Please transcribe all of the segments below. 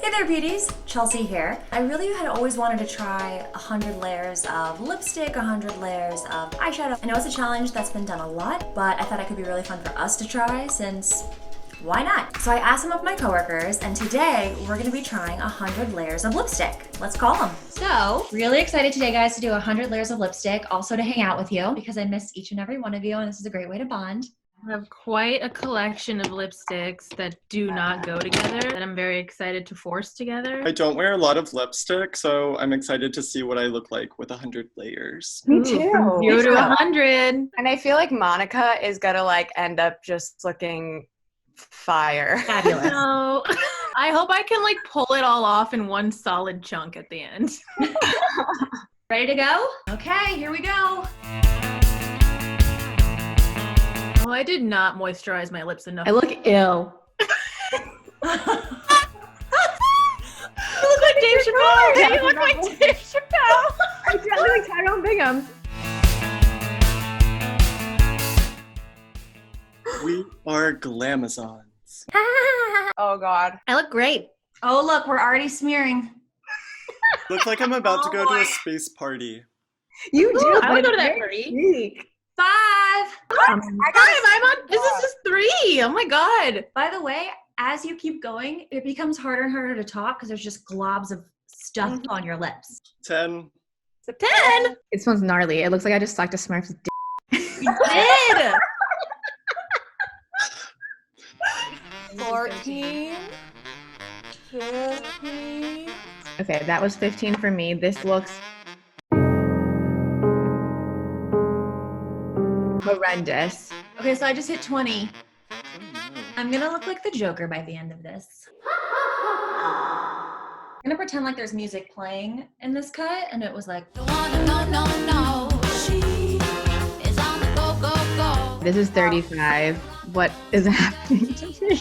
Hey there beauties, Chelsea here. I really had always wanted to try 100 layers of lipstick, 100 layers of eyeshadow. I know it's a challenge that's been done a lot, but I thought it could be really fun for us to try since why not? So I asked some of my coworkers and today we're gonna be trying 100 layers of lipstick. Let's call them. So really excited today guys to do 100 layers of lipstick, also to hang out with you because I miss each and every one of you and this is a great way to bond. I have quite a collection of lipsticks that do not go together that I'm very excited to force together. I don't wear a lot of lipstick, so I'm excited to see what I look like with 100 layers. Me too. From 0 to 100. And I feel like Monica is gonna end up just looking fire. Fabulous. No. I hope I can pull it all off in one solid chunk at the end. Ready to go? Okay, here we go. Oh, I did not moisturize my lips enough. I look ill. You look like Dave Chappelle. Yeah, you look like Dave Chappelle. I sound like Tyrone Bingham. We are glamazons. Oh God. I look great. Oh look, we're already smearing. Look like I'm about to go to a space party. You do. I would but go to that it's party. unique. 5. I'm on. This is just 3. Oh my God. By the way, as you keep going, it becomes harder and harder to talk because there's just globs of stuff on your lips. 10. 10. This one's gnarly. It looks like I just sucked a Smurf's dick. You did. 14. 15. Okay, that was 15 for me. This looks horrendous. Okay, so I just hit 20. I'm gonna look like the Joker by the end of this. I'm gonna pretend like there's music playing in this cut, and it was like. This is 35. What is happening to me?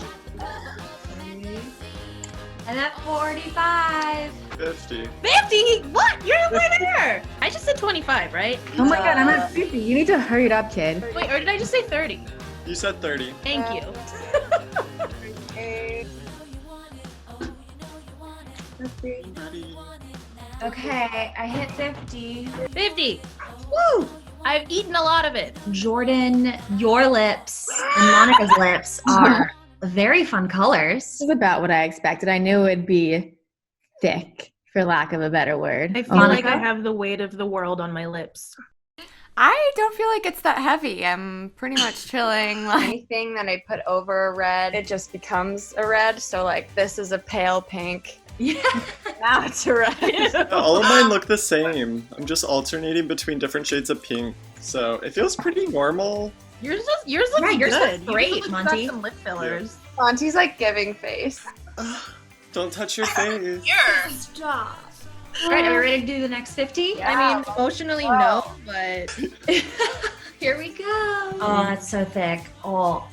And at 45. 50. 50? What? You're way there. I just said 25, right? Oh my God, I'm at 50. You need to hurry it up, kid. Wait, or did I just say 30? You said 30. Thank you. Ready? Okay, I hit 50. 50. Woo! I've eaten a lot of it. Jordan, your lips and Monica's lips are very fun colors. This is about what I expected. I knew it would be thick, for lack of a better word. I feel like I have the weight of the world on my lips. I don't feel like it's that heavy. I'm pretty much chilling. Anything that I put over a red, it just becomes a red. So this is a pale pink. Yeah. Now it's a red. All of mine look the same. I'm just alternating between different shades of pink. So it feels pretty normal. Yours looks yours look good. great, You just Monty. got some lip fillers. Monty's giving face. Don't touch your face. Stop. All right, are we ready to do the next 50? Yeah. I mean, emotionally no, but Here we go. Oh, that's so thick. Oh,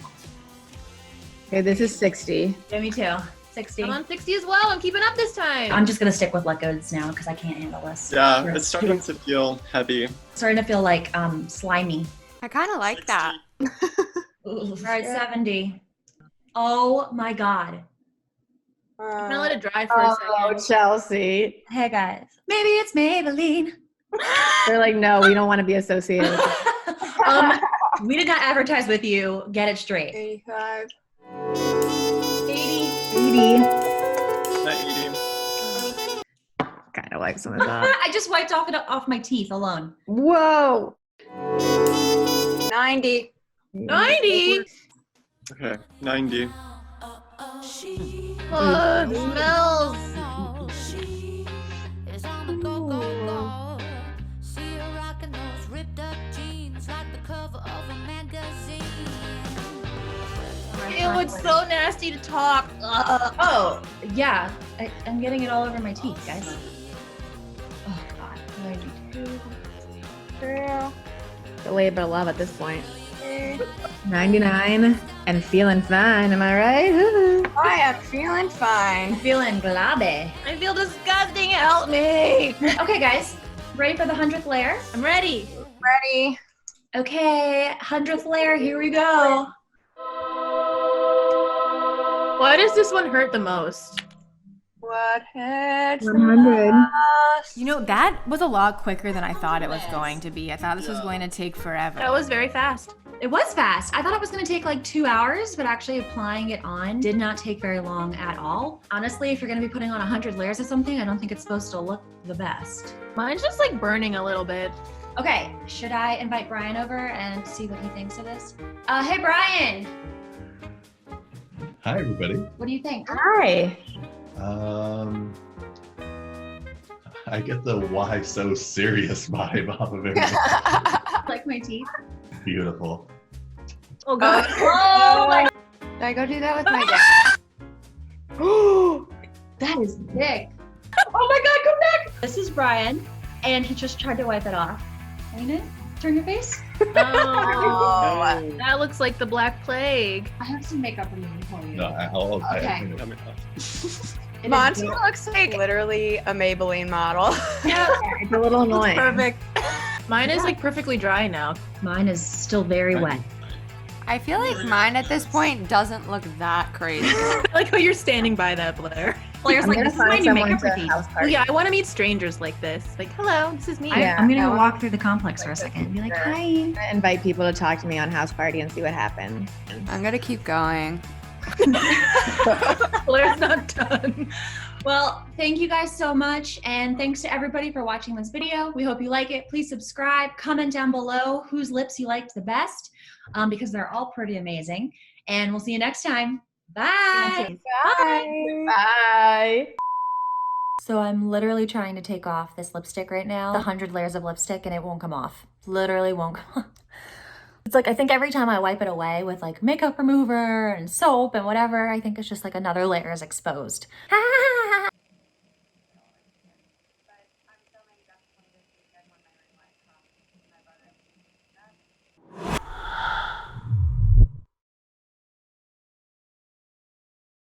Okay, this is 60. yeah, me too. 60. I'm on 60 as well. I'm keeping up this time. I'm just gonna stick with let goods now because I can't handle this. Yeah, it's starting to feel heavy. Starting to feel like slimy. I kind of like that. All right, 70. Oh my God. I'm gonna let it dry for a second. Chelsea. Hey guys. Maybe it's Maybelline. They're like, no, we don't want to be associated with it. We did not advertise with you. Get it straight. 85. 80. 80. Not eating. Kind of like some of that. I just wiped off my teeth alone. Whoa. 90. 90. Okay, 90. Oh, it smells. Ew, it's so nasty to talk. Oh, yeah. I'm getting it all over my teeth, guys. Oh, God. 92. The labor of love at this point. 99 and feeling fine, am I right? I am feeling fine. Feeling globby. I feel disgusting. Help me. Okay, guys. Ready for the 100th layer? I'm ready. Ready? Okay, 100th layer, here we go. Why does this one hurt the most? What hurts 100. You know, that was a lot quicker than I thought it was going to be. I thought this was going to take forever. That was very fast. It was fast. I thought it was gonna take like 2 hours, but actually applying it on did not take very long at all. Honestly, if you're gonna be putting on 100 layers of something, I don't think it's supposed to look the best. Mine's just like burning a little bit. Okay, should I invite Brian over and see what he thinks of this? Hey Brian, Hi, everybody. what do you think? Hi. I get the why so serious vibe off of everything. Like my teeth? Beautiful. Oh god. Oh my Did I go do that with my dad? That is thick. Oh my god, come back! This is Brian, and he just tried to wipe it off. Ain't it? Turn your face. Oh, that looks like the Black Plague. I have some makeup remover for you. No, Okay. It is Monty dope. looks like literally a Maybelline model. It's a little annoying. Perfect. Mine is like perfectly dry now. Mine is still very wet. I feel like mine at this point doesn't look that crazy. I like how you're standing by that, Blair. Blair's I'm like, gonna this is my find new someone makeup to routine. house Well, party. yeah, I want to meet strangers like this. Like, hello, this is me. Yeah. I'm gonna I go want- walk through the complex for a second and be like, hi. I'm gonna invite people to talk to me on house party and see what happens. I'm gonna keep going. Blair's not done. Well, thank you guys so much. And thanks to everybody for watching this video. We hope you like it. Please subscribe, comment down below whose lips you liked the best, because they're all pretty amazing. And we'll see you next time. Bye. Bye. So I'm literally trying to take off this lipstick right now, the 100 layers of lipstick, and it won't come off. Literally won't come off. It's like, I think every time I wipe it away with like makeup remover and soap and whatever, I think it's just like another layer is exposed.